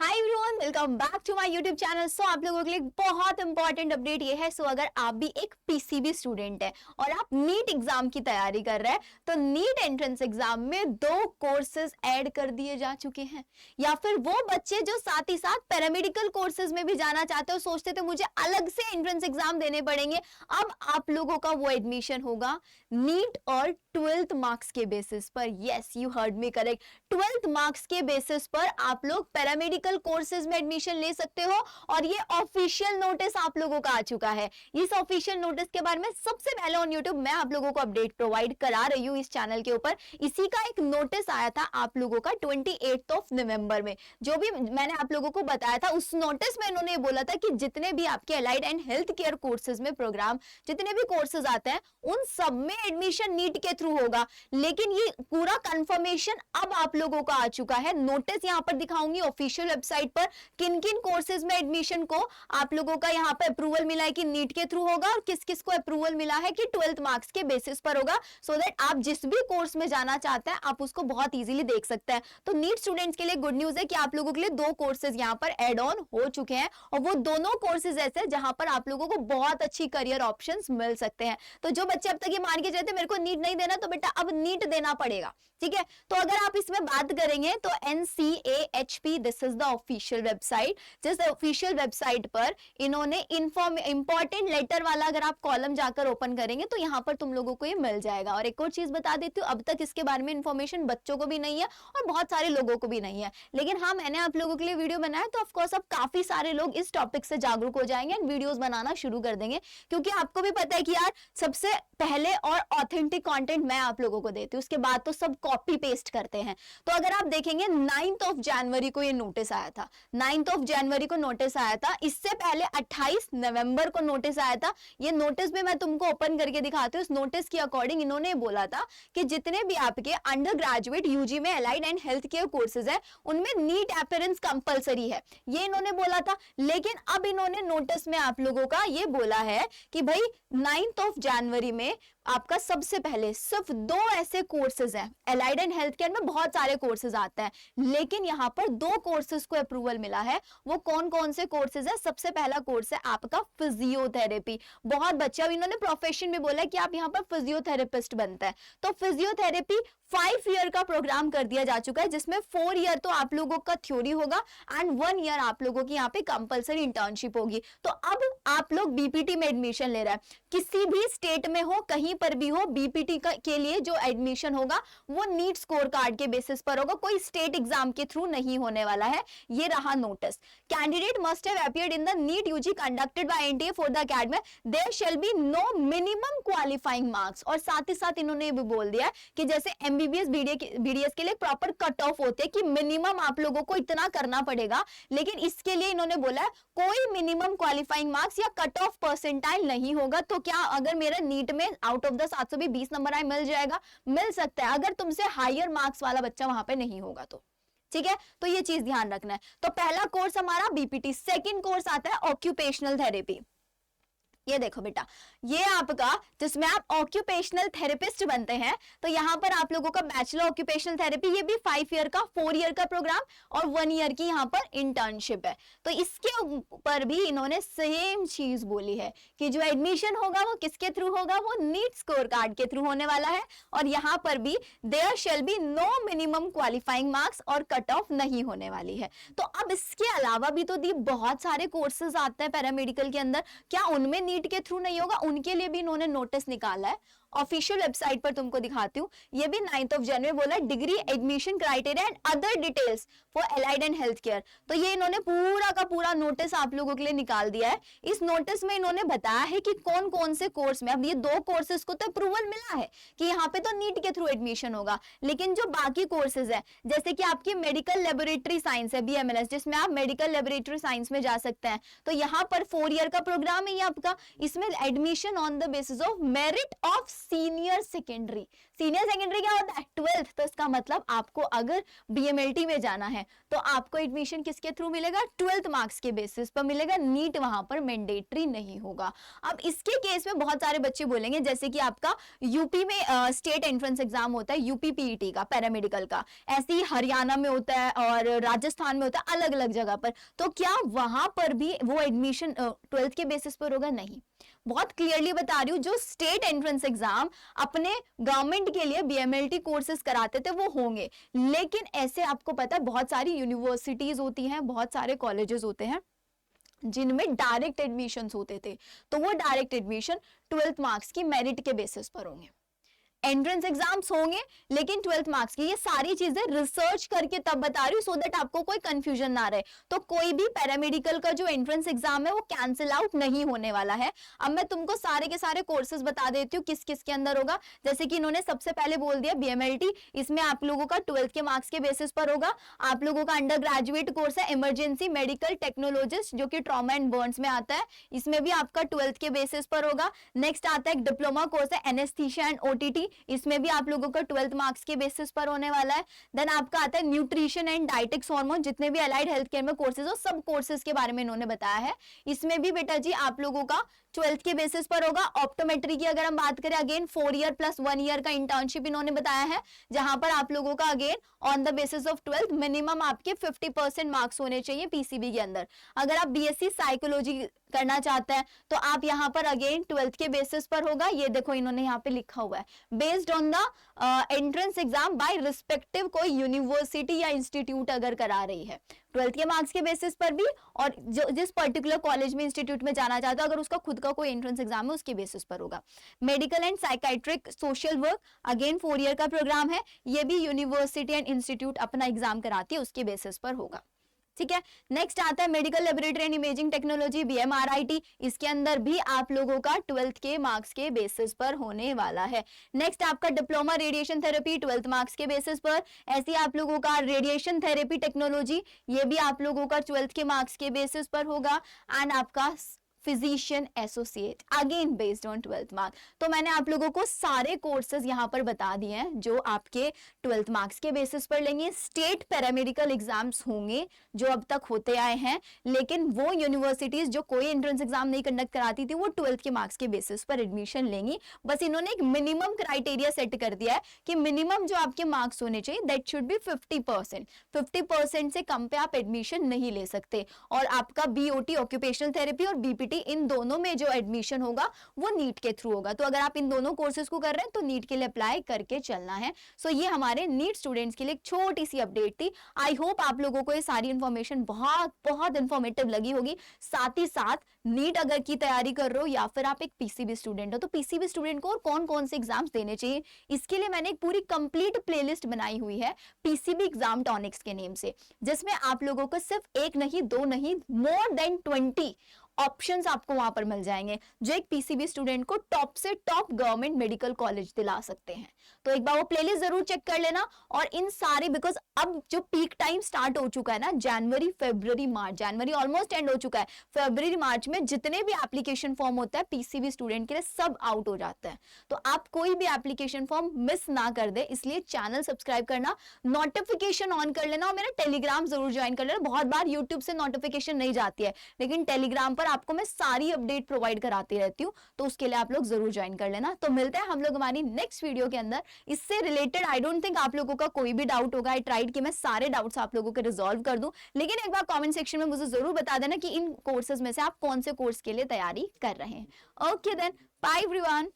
Hi everyone, welcome back to my YouTube channel. So आप लोगों के लिए एक बहुत इंपॉर्टेंट अपडेट ये है। अगर आप भी एक पीसीबी स्टूडेंट है और आप नीट एग्जाम की तैयारी कर रहे हैं तो नीट एंट्रेंस एग्जाम में 2 कोर्सेज ऐड कर दिए जा चुके हैं। या फिर वो बच्चे जो साथ ही साथ पैरामेडिकल कोर्सेज में भी जाना चाहते हो, सोचते थे मुझे अलग से एंट्रेंस एग्जाम देने पड़ेंगे, अब आप लोगों का वो एडमिशन होगा नीट और 12th मार्क्स के बेसिस पर। Yes, you heard me correct. 12th marks के बेसिस पर आप लोग पैरामेडिकल कोर्सेज में एडमिशन ले सकते हो और ये ऑफिशियल नोटिस आप लोगों का आ चुका है। इस ऑफिशियल नोटिस के बारे में सबसे पहले ऑन यूट्यूब मैं आप लोगों को अपडेट प्रोवाइड करा रही हूँ इस चैनल के ऊपर। इसी का एक नोटिस आया था आप लोगों का 28 नवंबर में। जो भी मैंने आप लोगों को बताया था उस नोटिस में इन्होंने बोला था कि जितने भी आपके allied and health care courses में प्रोग्राम, जितने भी कोर्सेज आते हैं उन सब में एडमिशन नीट के थ्रू होगा। लेकिन ये पूरा कंफर्मेशन अब आप लोगों का आ चुका है। नोटिस यहां पर दिखाऊंगी ऑफिशियल वेबसाइट पर किन किन कोर्सेज में एडमिशन को आप लोगों का यहां पर अप्रूवल मिला है कि नीट के थ्रू होगा और किस किस को अप्रूवल मिला है कि 12th मार्क्स के बेसिस पर होगा। सो दैट आप जिस भी कोर्स में जाना चाहते हैं आप उसको बहुत इजीली देख सकते हैं। तो नीट स्टूडेंट्स के लिए गुड न्यूज है कि आप लोगों के लिए 2 कोर्सेज यहां पर एड ऑन हो चुके हैं और वो दोनों कोर्सेज ऐसे जहां पर आप लोगों को बहुत अच्छी करियर ऑप्शंस मिल सकते हैं। तो जो बच्चे अब तक ये मान के चलते मेरे को नीट नहीं देना, तो बेटा अब नीट देना पड़ेगा। ठीक है, तो अगर आप इसमें बात करेंगे तो NCAHP this is the official website. जिस ऑफिशियल वेबसाइट पर इन्होंने इंपॉर्टेंट लेटर वाला अगर आप कॉलम जाकर ओपन करेंगे तो यहां पर तुम लोगों को ये मिल जाएगा। और एक और चीज बता देती हूँ, अब तक इसके बारे में इंफॉर्मेशन बच्चों को भी नहीं है और बहुत सारे लोगों को भी नहीं है, लेकिन हाँ मैंने आप लोगों के लिए वीडियो बनाया तो ऑफकोर्स अब काफी सारे लोग इस टॉपिक से जागरूक हो जाएंगे एंड वीडियोस बनाना शुरू कर देंगे। क्योंकि आपको भी पता है कि यार सबसे पहले और ऑथेंटिक कंटेंट मैं आप लोगों को देती हूँ, उसके बाद तो सब कॉपी पेस्ट करते हैं। तो अगर आप देखेंगे 9 जनवरी को ये नोटिस आया था, 9 जनवरी को नोटिस आया था। इससे पहले 28 नवंबर को नोटिस आया था। ये नोटिस भी मैं तुमको ओपन करके दिखाती हूँ। इस नोटिस के अकॉर्डिंग इन्होंने बोला था कि जितने भी आपके अंडर ग्रेजुएट यूजी में allied and health care courses है उनमें नीट अपीयरेंस कंपलसरी है, ये इन्होंने बोला था। लेकिन अब इन्होंने नोटिस में आप लोगों का ये बोला है कि भाई 9 जनवरी में आपका सबसे पहले सिर्फ 2 ऐसे कोर्सेज हैं। अलाइड एंड हेल्थ केयर में बहुत सारे कोर्सेज आते हैं, लेकिन यहां पर 2 कोर्सेज को अप्रूवल मिला है। वो कौन कौन से कोर्सेज है? सबसे पहला कोर्स है आपका फिजियोथेरेपी। बहुत बच्चे, अब इन्होंने प्रोफेशन में बोला है कि आप यहां पर फिजियोथेरेपिस्ट बनते हैं, तो फिजियोथेरेपी 5 ईयर का प्रोग्राम कर दिया जा चुका है, जिसमें 4 ईयर तो आप लोगों का थ्योरी होगा एंड 1 ईयर आप लोगों की यहाँ पे कंपलसरी इंटर्नशिप होगी। तो अब आप लोग बीपीटी में एडमिशन ले रहे हैं, किसी भी स्टेट में हो कहीं पर भी हो, बीपीटी के लिए जो एडमिशन होगा वो नीट स्कोर कार्ड के बेसिस पर होगा, कोई स्टेट एग्जाम के थ्रू नहीं होने वाला है। ये रहा notice. Candidate must have appeared in the NEET UG conducted by NTA for the academy, there shall be no minimum qualifying marks. और साथ ही साथ इन्होंने ये भी बोल दिया कि जैसे एमबीबीएस बीडीएस के लिए प्रॉपर कट ऑफ होते हैं कि मिनिमम आप लोगों को इतना करना पड़ेगा, लेकिन इसके लिए इन्होंने बोला है कोई मिनिमम क्वालिफाइंग मार्क्स या कट ऑफ परसेंटाइल नहीं होगा। तो क्या अगर मेरा नीट में आउट ऑफ द 700 भी 20 नंबर आए, मिल जाएगा? मिल सकता है, अगर तुमसे हायर मार्क्स वाला बच्चा वहां पे नहीं होगा तो। ठीक है, तो ये चीज ध्यान रखना है। तो पहला कोर्स हमारा बीपीटी। सेकंड कोर्स आता है ऑक्यूपेशनल थेरेपी। ये देखो बेटा, ये आपका जिसमें आप ऑक्यूपेशनल थेरेपिस्ट बनते हैं, तो यहां पर आप लोगों का बैचलर ऑक्यूपेशनल थेरेपी, ये भी 5 ईयर का 4 ईयर का प्रोग्राम और 1 ईयर की यहां पर इंटर्नशिप है। तो इसके ऊपर भी इन्होंने सेम चीज बोली है कि जो एडमिशन होगा वो किसके थ्रू होगा? वो नीट स्कोर कार्ड के थ्रू होने वाला है। और यहां पर भी there shall be no minimum qualifying marks और कट ऑफ नहीं होने वाली है। तो अब इसके अलावा भी तो दी बहुत सारे कोर्सेज आते हैं पैरामेडिकल के अंदर, क्या उनमें नीट के थ्रू नहीं होगा? उनके लिए भी इन्होंने नोटिस निकाला है। ऑफिशियल वेबसाइट पर तुमको दिखाती हूँ। ये भी 9 जनवरी बोला, degree admission criteria and other details for allied and health care. तो ये इन्होंने पूरा का पूरा नोटिस आप लोगों के लिए निकाल दिया है। इस नोटिस में इन्होंने बताया है कि कौन कौन से कोर्स में, अब ये 2 कोर्सेज को तो अप्रूवल मिला है कि यहाँ पे तो नीट के थ्रू एडमिशन होगा, लेकिन जो बाकी कोर्सेज है जैसे कि आपकी मेडिकल लेबोरेटरी साइंस है BMLS, जिसमें आप मेडिकल लेबोरेटरी साइंस में जा सकते हैं, तो यहाँ पर 4 ईयर का प्रोग्राम है ये आपका। इसमें admission on the basis of merit of senior secondary. Senior secondary क्या होता है? 12th। तो इसका मतलब आपको अगर बीएमएलटी में जाना है तो आपको एडमिशन किसके थ्रू मिलेगा? 12th मार्क्स के बेसिस पर मिलेगा, नीट वहां पर मैंडेटरी नहीं होगा। अब इसके केस में बहुत सारे बच्चे बोलेंगे, जैसे कि आपका यूपी में स्टेट एंट्रेंस एग्जाम होता है, यूपी पीईटी का, पैरामेडिकल का, ऐसे ही हरियाणा में होता है और राजस्थान में होता है, अलग अलग जगह पर। तो क्या वहां पर भी वो एडमिशन 12th के बेसिस पर होगा? नहीं। बहुत क्लियरली बता रही हूँ, जो स्टेट एंट्रेंस एग्जाम अपने गवर्नमेंट के लिए बीएमएलटी कोर्सेज कराते थे वो होंगे, लेकिन ऐसे आपको पता है बहुत सारी यूनिवर्सिटीज होती हैं, बहुत सारे कॉलेजेस होते हैं जिनमें डायरेक्ट एडमिशंस होते थे, तो वो डायरेक्ट एडमिशन 12th मार्क्स की मेरिट के बेसिस पर होंगे। एंट्रेंस एग्जाम्स होंगे लेकिन 12th मार्क्स की। ये सारी चीजें रिसर्च करके तब बता रही हूँ सो दैट आपको कोई कंफ्यूजन ना रहे। तो कोई भी पैरामेडिकल का जो एंट्रेंस एग्जाम है वो कैंसिल आउट नहीं होने वाला है। अब मैं तुमको सारे के सारे कोर्सेज बता देती हूँ किस किस के अंदर होगा। जैसे कि इन्होंने सबसे पहले बोल दिया बीएमएलटी, इसमें आप लोगों का 12th के मार्क्स के बेसिस पर होगा। आप लोगों का अंडर ग्रेजुएट कोर्स है इमरजेंसी मेडिकल टेक्नोलॉजिस्ट, जो कि ट्रॉमा एंड बर्न्स में आता है, इसमें भी आपका 12th के बेसिस पर होगा। नेक्स्ट आता है डिप्लोमा कोर्स है एनेस्थीसिया एंड ओटीटी, इसमें भी आप लोगों का 12th मार्क्स के बेसिस पर होने वाला है। देन आपका आता है न्यूट्रिशन एंड डाइटिक्स हार्मोन, जितने भी अलाइड हेल्थ केयर में कोर्सेज हो सब कोर्सेज के बारे में इन्होंने बताया है। इसमें भी बेटा जी आप लोगों का 12th के बेसिस पर होगा। ऑप्टोमेट्री की अगर हम बात करें, अगेन 4 ईयर प्लस 1 ईयर का इंटर्नशिप इन्होंने बताया है, जहां पर आप लोगों का again on the basis of 12th minimum आपके 50% मार्क्स होने चाहिए पीसीबी के अंदर। अगर आप बीएससी साइकोलॉजी करना चाहते हैं तो आप यहाँ पर अगेन 12th के बेसिस पर होगा। ये देखो इन्होंने यहाँ पे लिखा हुआ है based on the entrance exam by respective कोई यूनिवर्सिटी या इंस्टीट्यूट अगर करा रही है 12th के मार्क्स के बेसिस पर भी, और जो जिस पर्टिकुलर कॉलेज में इंस्टीट्यूट में जाना चाहता है अगर उसका खुद का कोई एंट्रेंस एग्जाम है उसके बेसिस पर होगा। Medical and psychiatric social work again 4 year का प्रोग्राम है, ये भी यूनिवर्सिटी एंड इंस्टीट्यूट अपना एग्जाम कराती है, उसके बेसिस पर होगा। ठीक है। नेक्स्ट आता है medical laboratory and imaging technology BMRIT, इसके अंदर भी आप लोगों का 12th के मार्क्स के बेसिस पर होने वाला है। नेक्स्ट आपका diploma radiation therapy 12th marks के बेसिस पर। ऐसे आप लोगों का रेडिएशन थेरेपी टेक्नोलॉजी, ये भी आप लोगों का 12th के मार्क्स के बेसिस पर होगा। एंड आपका physician associate again based on 12th mark. तो मैंने आप लोगों को सारे कोर्सेज यहाँ पर बता दिए हैं जो आपके 12th मार्क्स के बेसिस पर लेंगे। स्टेट पैरामेडिकल एग्जाम्स होंगे जो अब तक होते आए हैं, लेकिन वो यूनिवर्सिटीज जो कोई एंट्रेंस एग्जाम नहीं कंडक्ट कराती थी वो 12th के मार्क्स के बेसिस पर एडमिशन लेंगी। बस इन्होंने एक मिनिमम क्राइटेरिया सेट कर दिया है कि मिनिमम जो आपके मार्क्स होने चाहिए दैट शुड बी 50%। 50% से कम पे आप एडमिशन नहीं ले सकते। और आपका बीओटी ऑक्यूपेशनल थेरेपी और बीपीटी इन दोनों में जो एडमिशन होगा वो नीट के थ्रू होगा। तो अगर आप इन दोनों कोर्सेज को कर रहे हैं तो नीट के लिए अप्लाई करके चलना है। सो ये हमारे नीट स्टूडेंट्स के लिए एक छोटी सी अपडेट थी। आई होप आप लोगों को ये सारी इंफॉर्मेशन बहुत बहुत इंफॉर्मेटिव लगी होगी। साथ ही साथ नीट अगर की तैयारी कर रहे हो या फिर आप एक पीसीबी स्टूडेंट हो तो पीसीबी स्टूडेंट को और कौन कौन से एग्जाम्स देने चाहिए इसके लिए मैंने एक पूरी कंप्लीट प्लेलिस्ट बनाई हुई है पीसीबी एग्जाम टॉनिक्स के नेम से, जिसमें आप लोगों को सिर्फ एक नहीं दो नहीं मोर देन 20 ऑप्शंस आपको वहां पर मिल जाएंगे जो एक पीसीबी स्टूडेंट को टॉप से टॉप गवर्नमेंट मेडिकल कॉलेज दिला सकते हैं। तो एक बार वो प्लेलिस्ट जरूर चेक कर लेना। और इन सारे, बिकॉज अब जो पीक टाइम स्टार्ट हो चुका है ना, जनवरी फरवरी मार्च, जनवरी ऑलमोस्ट एंड हो चुका है, फरवरी मार्च में जितने भी एप्लीकेशन फॉर्म होता है पीसीबी स्टूडेंट के लिए सब आउट हो जाता है। तो आप कोई भी एप्लीकेशन फॉर्म मिस ना कर दे, इसलिए चैनल सब्सक्राइब करना, नोटिफिकेशन ऑन कर लेना और मेरा टेलीग्राम जरूर ज्वाइन कर लेना। बहुत बार यूट्यूब से नोटिफिकेशन नहीं जाती है, लेकिन टेलीग्राम पर आपको मैं सारी अपडेट प्रोवाइड कराती रहती हूँ, तो उसके लिए आप लोग जरूर ज्वाइन कर लेना। तो मिलते हैं हम लोग हमारी नेक्स्ट वीडियो के अंदर। इससे रिलेटेड आई डोंट थिंक आप लोगों का कोई भी डाउट होगा। आई ट्राइड कि मैं सारे डाउट्स आप लोगों के रिजॉल्व कर दूं, लेकिन एक बार कमेंट सेक्शन में मुझे जरूर बता देना कि इन कोर्सेज में से आप कौन से कोर्स के लिए तैयारी कर रहे हैं। Okay then, bye everyone.